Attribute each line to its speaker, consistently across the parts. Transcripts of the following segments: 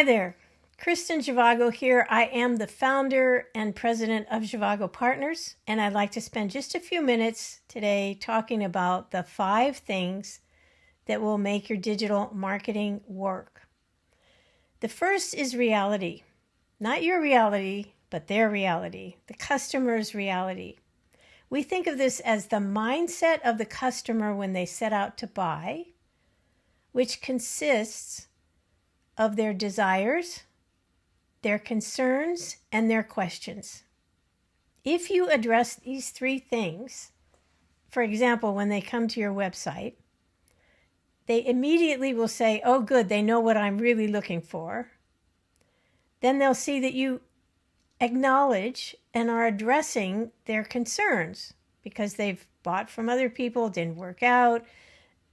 Speaker 1: Hi there, Kristin Zhivago here. I am the founder and president of Zhivago Partners, and I'd like to spend just a few minutes today talking about the 5 things that will make your digital marketing work. The first is reality. Not your reality, but their reality, the customer's reality. We think of this as the mindset of the customer when they set out to buy, which consists of their desires, their concerns, and their questions. If you address these 3 things, for example, when they come to your website, they immediately will say, oh good, they know what I'm really looking for. Then they'll see that you acknowledge and are addressing their concerns because they've bought from other people, didn't work out.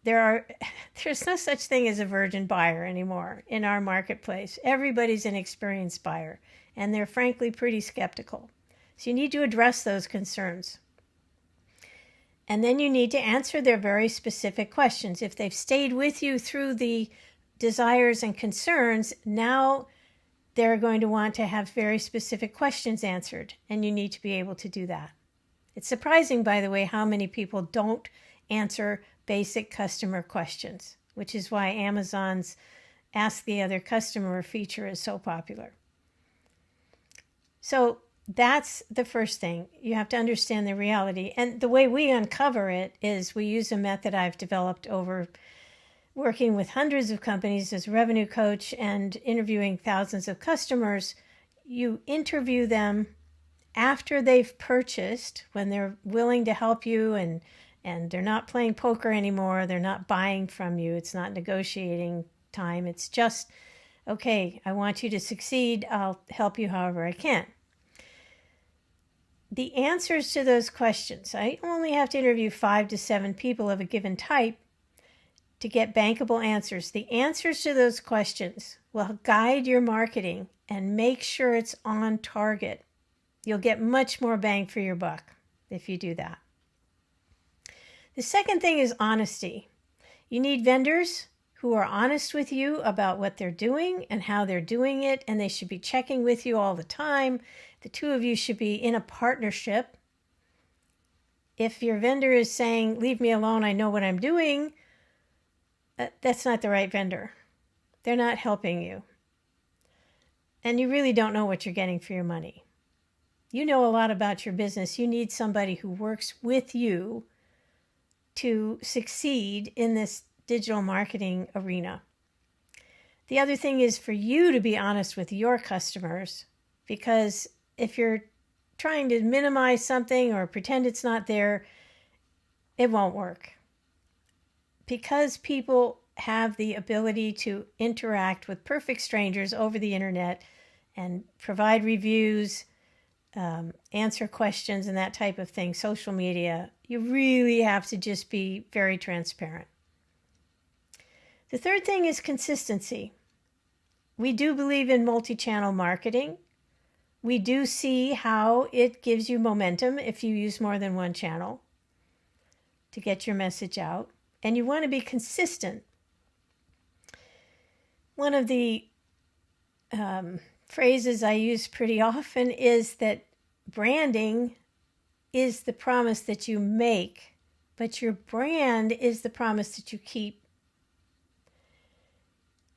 Speaker 1: There's no such thing as a virgin buyer anymore in our marketplace. Everybody's an experienced buyer, and they're frankly pretty skeptical. So you need to address those concerns. And then you need to answer their very specific questions. If they've stayed with you through the desires and concerns, now they're going to want to have very specific questions answered, and you need to be able to do that. It's surprising, by the way, how many people don't answer basic customer questions, which is why Amazon's Ask the Other Customer feature is so popular. So that's the first thing. You have to understand the reality. And the way we uncover it is we use a method I've developed over working with hundreds of companies as a revenue coach and interviewing thousands of customers. You interview them after they've purchased, when they're willing to help you and they're not playing poker anymore. They're not buying from you. It's not negotiating time. It's just, okay, I want you to succeed. I'll help you however I can. The answers to those questions, I only have to interview 5 to 7 people of a given type to get bankable answers. The answers to those questions will guide your marketing and make sure it's on target. You'll get much more bang for your buck if you do that. The second thing is honesty. You need vendors who are honest with you about what they're doing and how they're doing it, and they should be checking with you all the time. The two of you should be in a partnership. If your vendor is saying, leave me alone, I know what I'm doing, that's not the right vendor. They're not helping you. And you really don't know what you're getting for your money. You know a lot about your business. You need somebody who works with you to succeed in this digital marketing arena. The other thing is for you to be honest with your customers, because if you're trying to minimize something or pretend it's not there, it won't work. Because people have the ability to interact with perfect strangers over the internet and provide reviews, answer questions and that type of thing, social media, you really have to just be very transparent. The third thing is consistency. We do believe in multi-channel marketing. We do see how it gives you momentum if you use more than one channel to get your message out. And you want to be consistent. One of the phrases I use pretty often is that branding is the promise that you make, but your brand is the promise that you keep.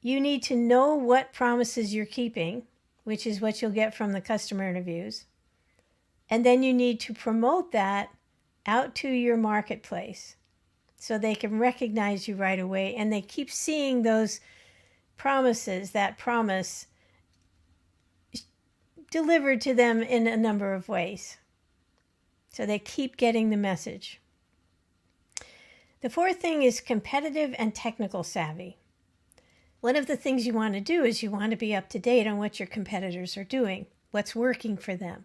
Speaker 1: You need to know what promises you're keeping, which is what you'll get from the customer interviews. And then you need to promote that out to your marketplace so they can recognize you right away, and they keep seeing those promises, that promise delivered to them in a number of ways. So they keep getting the message. The fourth thing is competitive and technical savvy. One of the things you want to do is you want to be up to date on what your competitors are doing, what's working for them.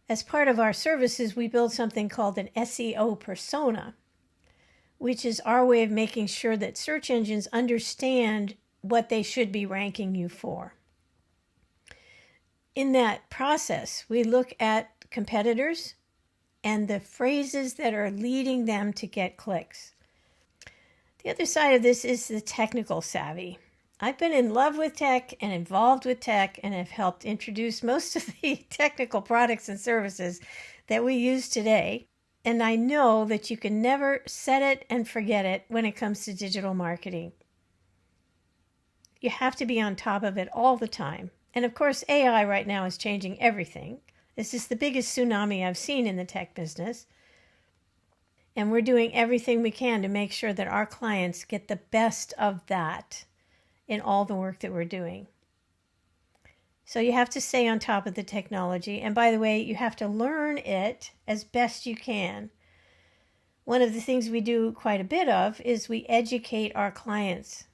Speaker 1: As part of our services, we build something called an SEO persona, which is our way of making sure that search engines understand what they should be ranking you for. In that process, we look at competitors and the phrases that are leading them to get clicks. The other side of this is the technical savvy. I've been in love with tech and involved with tech and have helped introduce most of the technical products and services that we use today. And I know that you can never set it and forget it when it comes to digital marketing. You have to be on top of it all the time. And of course, AI right now is changing everything. This is the biggest tsunami I've seen in the tech business. And we're doing everything we can to make sure that our clients get the best of that in all the work that we're doing. So you have to stay on top of the technology. And by the way, you have to learn it as best you can. One of the things we do quite a bit of is we educate our clients.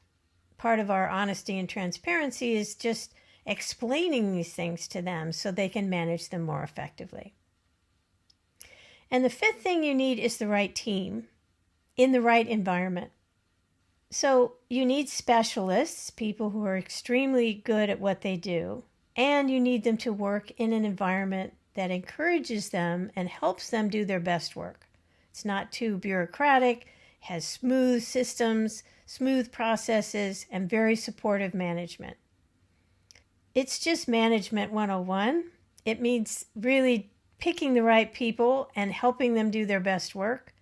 Speaker 1: Part of our honesty and transparency is just explaining these things to them so they can manage them more effectively. And the fifth thing you need is the right team in the right environment. So you need specialists, people who are extremely good at what they do, and you need them to work in an environment that encourages them and helps them do their best work. It's not too bureaucratic, has smooth systems, smooth processes, and very supportive management. It's just management 101. It means really picking the right people and helping them do their best work.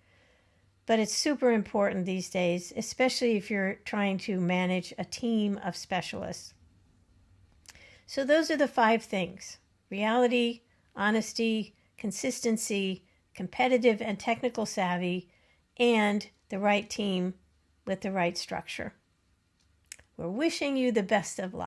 Speaker 1: But it's super important these days, especially if you're trying to manage a team of specialists. So those are the 5 things: reality, honesty, consistency, competitive and technical savvy, and the right team with the right structure. We're wishing you the best of luck.